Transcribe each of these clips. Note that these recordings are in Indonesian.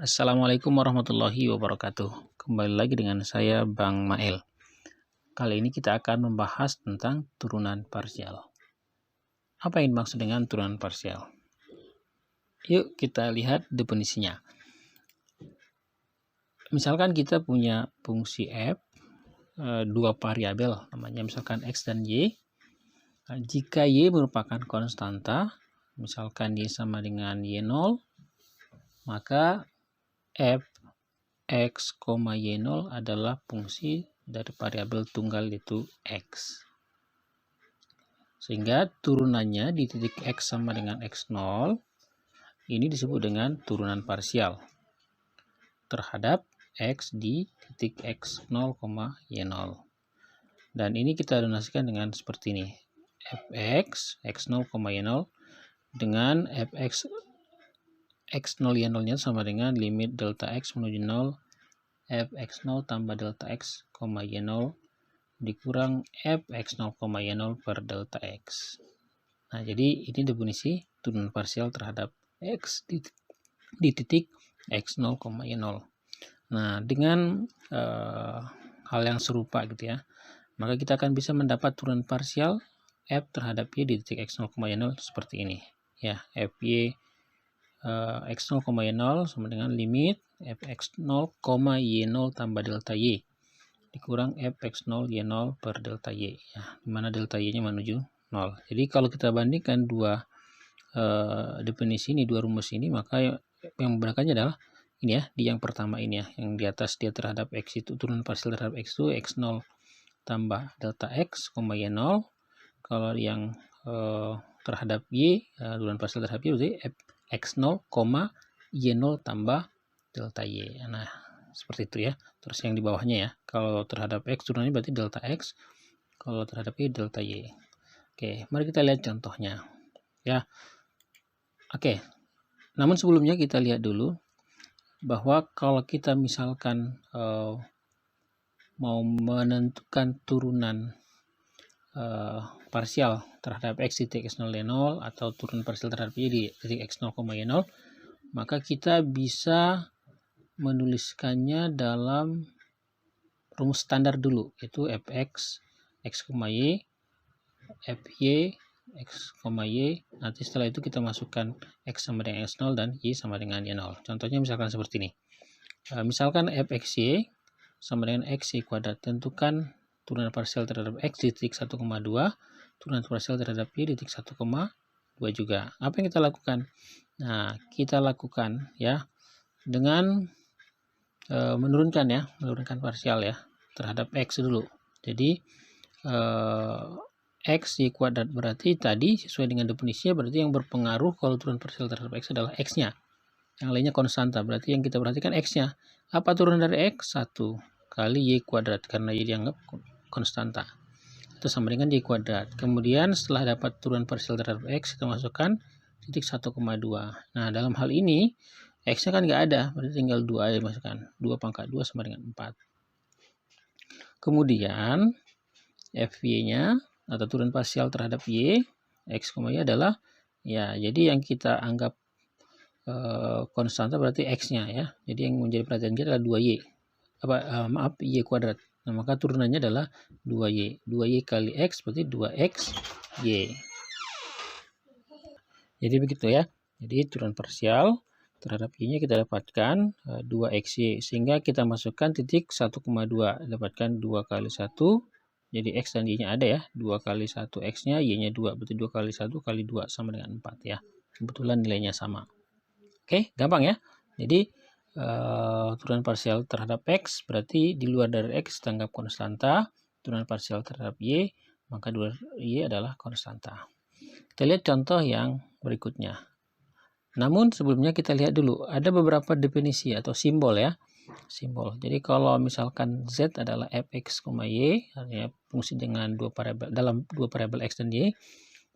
Assalamualaikum warahmatullahi wabarakatuh. Kembali lagi dengan saya Bang Mael. Kali ini kita akan membahas tentang turunan parsial. Apa yang dimaksud dengan turunan parsial? Yuk kita lihat definisinya. Misalkan kita punya fungsi f, dua variabel, namanya misalkan x dan y. Jika y merupakan konstanta, misalkan y sama dengan y0, maka f x, y0 adalah fungsi dari variabel tunggal yaitu x. Sehingga turunannya di titik x sama dengan x0 ini disebut dengan turunan parsial terhadap x di titik x0, y0. Dan ini kita donasikan dengan seperti ini. Fx x0, y0 dengan fx x0 y0 nya sama dengan limit delta x menuju 0 fx0 tambah delta x, y0 dikurang fx0, y0 per delta x. Nah, jadi ini definisi turunan parsial terhadap x di titik x0, y0. Nah, dengan hal yang serupa gitu ya, maka kita akan bisa mendapat turunan parsial f terhadap y di titik x0, y0 seperti ini. Ya, fy x0, y0 sama dengan limit fx0, y0 tambah delta y dikurang fx0, y0 per delta y, ya, dimana delta y nya menuju 0. Jadi kalau kita bandingkan dua definisi ini, dua rumus ini, maka yang membedakannya adalah ini ya, di yang pertama ini ya, yang di atas dia terhadap x itu turunan parsial terhadap x itu x0 tambah delta x, y0. Kalau yang terhadap y, turunan parsial terhadap y berarti x0, y0 tambah delta y. Nah, seperti itu ya. Terus yang di bawahnya ya, kalau terhadap x turunannya berarti delta x, kalau terhadap y delta y. Oke, mari kita lihat contohnya ya. Oke, namun sebelumnya kita lihat dulu bahwa kalau kita misalkan mau menentukan turunan parsial terhadap x di titik x0, y0 atau turunan parsial terhadap y di titik x0, y0, maka kita bisa menuliskannya dalam rumus standar dulu, yaitu fx x, y, fy x, y. Nanti setelah itu kita masukkan x sama dengan x0 dan y sama dengan y0. Contohnya misalkan seperti ini. Misalkan fxy sama dengan xy kuadrat. Tentukan turunan parsial terhadap x di titik 1,2, turunan parsial terhadap y di titik 1,2 juga. Apa yang kita lakukan? Nah, kita lakukan ya dengan menurunkan parsial ya terhadap x dulu. Jadi x y kuadrat berarti tadi sesuai dengan definisinya berarti yang berpengaruh kalau turunan parsial terhadap x adalah x-nya. Yang lainnya konstanta, berarti yang kita perhatikan x-nya. Apa turunan dari x? 1 kali y kuadrat, karena y dianggap konstanta. Itu sama dengan y kuadrat. Kemudian setelah dapat turunan parsial terhadap x, kita masukkan titik 1,2. Nah, dalam hal ini x-nya kan nggak ada, berarti tinggal 2 aja masukkan. 2 pangkat 2 sama dengan 4. Kemudian fy-nya atau turunan parsial terhadap y, x, y adalah ya, jadi yang kita anggap konstanta berarti x-nya ya. Jadi yang menjadi perhatian kita adalah 2y. Y kuadrat. Nah, maka turunannya adalah 2y. 2y kali x berarti 2x y. Jadi begitu ya. Jadi turunan parsial terhadap y-nya kita dapatkan 2xy, sehingga kita masukkan titik 1,2, dapatkan 2 kali 1, jadi x dan y-nya ada ya, 2 kali 1 x-nya, y-nya 2, berarti 2 kali 1 kali 2 sama dengan 4 ya. Kebetulan nilainya sama. Oke, gampang ya. Jadi turunan parsial terhadap x berarti di luar dari x dianggap konstanta, turunan parsial terhadap y, maka di luar y adalah konstanta. Kita lihat contoh yang berikutnya. Namun sebelumnya kita lihat dulu, ada beberapa definisi atau simbol ya. Simbol. Jadi kalau misalkan z adalah fx, y, artinya fungsi dengan dalam dua variabel x dan y,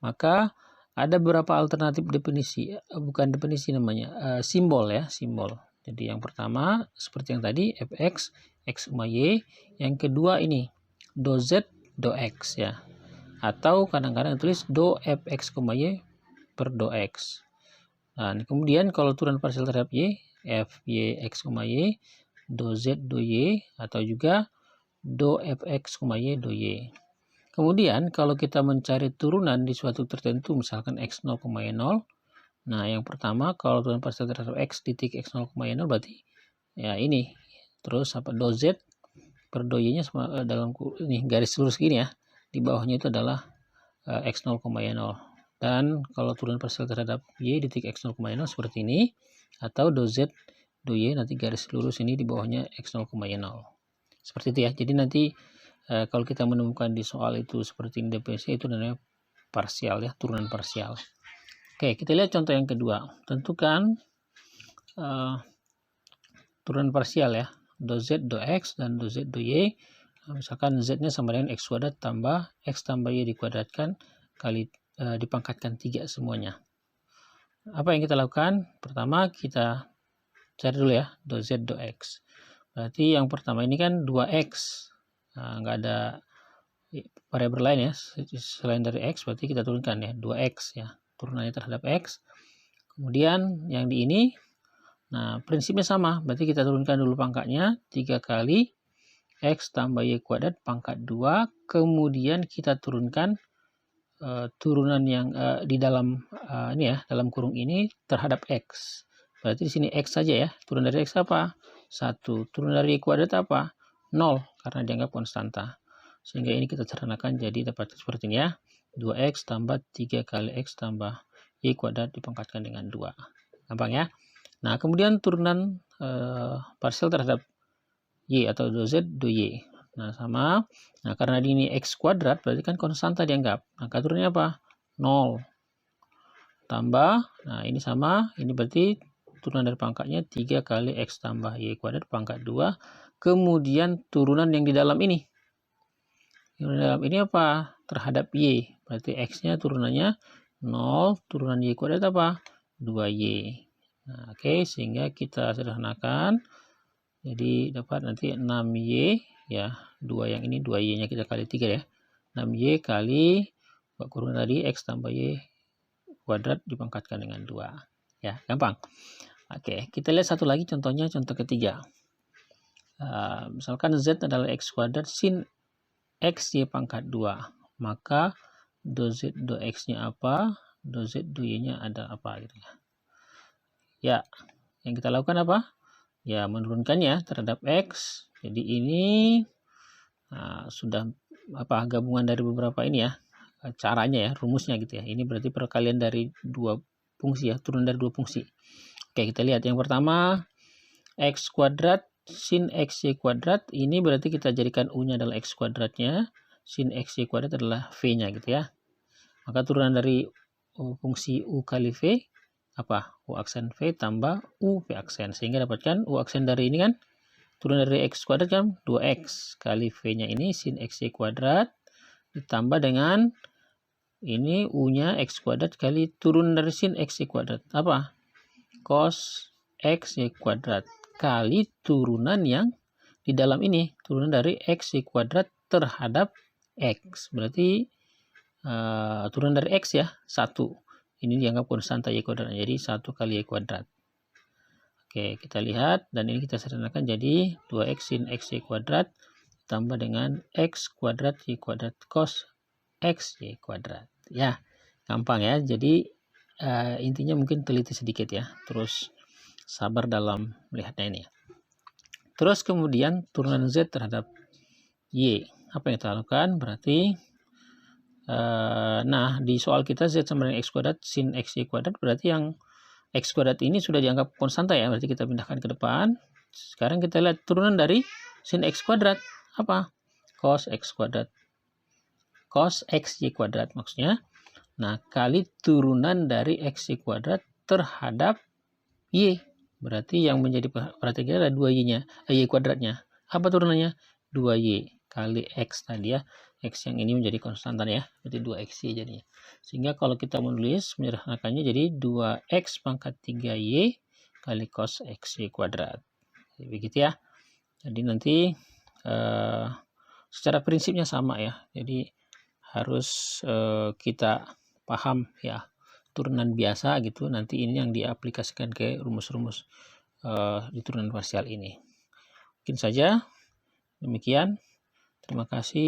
maka ada beberapa alternatif definisi, bukan definisi namanya, simbol ya, simbol. Jadi yang pertama seperti yang tadi fx, x, y. Yang kedua ini do z, do x ya. Atau kadang-kadang tulis do fx, y per do x. Nah, kemudian kalau turunan parsial terhadap y fy x, y, do z, do y, atau juga do fx, y, do y. Kemudian kalau kita mencari turunan di suatu tertentu, misalkan x0, y0, nah yang pertama kalau turunan parsial terhadap x titik x0, y0 berarti ya ini. Terus apa, do z per do y-nya dalam ini garis lurus gini ya. Di bawahnya itu adalah x0, y0. Dan kalau turunan parsial terhadap y titik x0, y0 seperti ini, atau do z do y nanti garis lurus ini di bawahnya x0, y0. Seperti itu ya. Jadi nanti kalau kita menemukan di soal itu seperti ini definisi, itu namanya parsial ya, turunan parsial. Oke, kita lihat contoh yang kedua. Tentukan turunan parsial ya, do z do x dan do z do y. Nah, misalkan z-nya sama dengan x kuadrat tambah x tambah y dikuadratkan kali dipangkatkan 3 semuanya. Apa yang kita lakukan? Pertama kita cari dulu ya, do z do x. Berarti yang pertama ini kan 2x. Nah, nggak ada variabel lain ya selain dari x, berarti kita turunkan ya 2x ya, turunannya terhadap x. Kemudian yang di ini, nah prinsipnya sama, berarti kita turunkan dulu pangkatnya 3 kali x tambah y kuadrat pangkat 2, kemudian kita turunkan turunan yang di dalam ini ya, dalam kurung ini terhadap x. Berarti di sini x saja ya, turun dari x apa? 1. Turun dari y kuadrat apa? 0, karena dianggap konstanta. Sehingga ini kita sederhanakan jadi dapat seperti ini ya. 2x tambah 3 kali x tambah y kuadrat dipangkatkan dengan 2. Gampang ya. Nah, kemudian turunan parsial terhadap y atau do z do y. Nah, sama. Nah, karena ini x kuadrat berarti kan konstanta dianggap. Nah, turunnya apa? 0. Tambah, nah ini sama, ini berarti turunan dari pangkatnya 3 kali x tambah y kuadrat pangkat 2. Kemudian turunan yang di dalam ini. Yang di dalam ini apa? Terhadap y. Berarti x-nya turunannya 0, turunan y kuadrat apa? 2y. Nah, oke, sehingga kita sederhanakan. Jadi dapat nanti 6y ya, 2 yang ini 2y-nya kita kali 3 ya. 6y kali buka kurung tadi x tambah y kuadrat dipangkatkan dengan 2. Ya, gampang. Oke, kita lihat satu lagi contohnya, contoh ketiga. Misalkan z adalah x kuadrat sin x y pangkat 2. Maka do z do x-nya apa? Do z do y-nya ada apa gitu ya. Ya, yang kita lakukan apa? Ya, menurunkannya terhadap x. Jadi ini sudah apa, gabungan dari beberapa ini ya, caranya ya, rumusnya gitu ya. Ini berarti perkalian dari 2 fungsi ya, turun dari 2 fungsi. Oke, kita lihat yang pertama, x kuadrat sin x y kuadrat. Ini berarti kita jadikan u-nya adalah x kuadratnya, sin x y kuadrat adalah v-nya gitu ya. Maka turunan dari fungsi u kali v apa? U aksen v tambah u v aksen, sehingga dapatkan u aksen dari ini kan turun dari x kuadrat kan 2x kali v-nya ini sin x y kuadrat ditambah dengan ini u-nya x kuadrat kali turun dari sin x y kuadrat apa? Cos x y kuadrat kali turunan yang di dalam ini, turunan dari x y kuadrat terhadap x. Berarti turunan dari x ya, 1. Ini dianggap konstanta y kuadrat, jadi 1 kali y kuadrat. Oke, kita lihat, dan ini kita sederhanakan jadi 2x sin x y kuadrat ditambah dengan x kuadrat y kuadrat cos x y kuadrat. Ya, gampang ya. Jadi intinya mungkin teliti sedikit ya, terus sabar dalam melihatnya ini. Terus kemudian turunan z terhadap y. Apa yang kita lakukan? Berarti nah di soal kita z sama dengan x kuadrat sin x y kuadrat, berarti yang x kuadrat ini sudah dianggap konstanta ya, berarti kita pindahkan ke depan. Sekarang kita lihat turunan dari sin x kuadrat apa? Cos x kuadrat. Cos x y kuadrat maksudnya. Nah, kali turunan dari x y kuadrat terhadap y. Berarti yang menjadi perhatian kita adalah 2y-nya, y kuadratnya. Apa turunannya? 2y kali x tadi ya. X yang ini menjadi konstantan ya, berarti 2xy jadinya. Sehingga kalau kita menulis menyederhanakannya jadi 2x pangkat 3y kali cos xy kuadrat. Jadi, begitu ya. Jadi nanti secara prinsipnya sama ya. Jadi harus kita paham ya, turunan biasa gitu. Nanti ini yang diaplikasikan ke rumus-rumus di turunan parsial ini. Mungkin saja demikian. Terima kasih.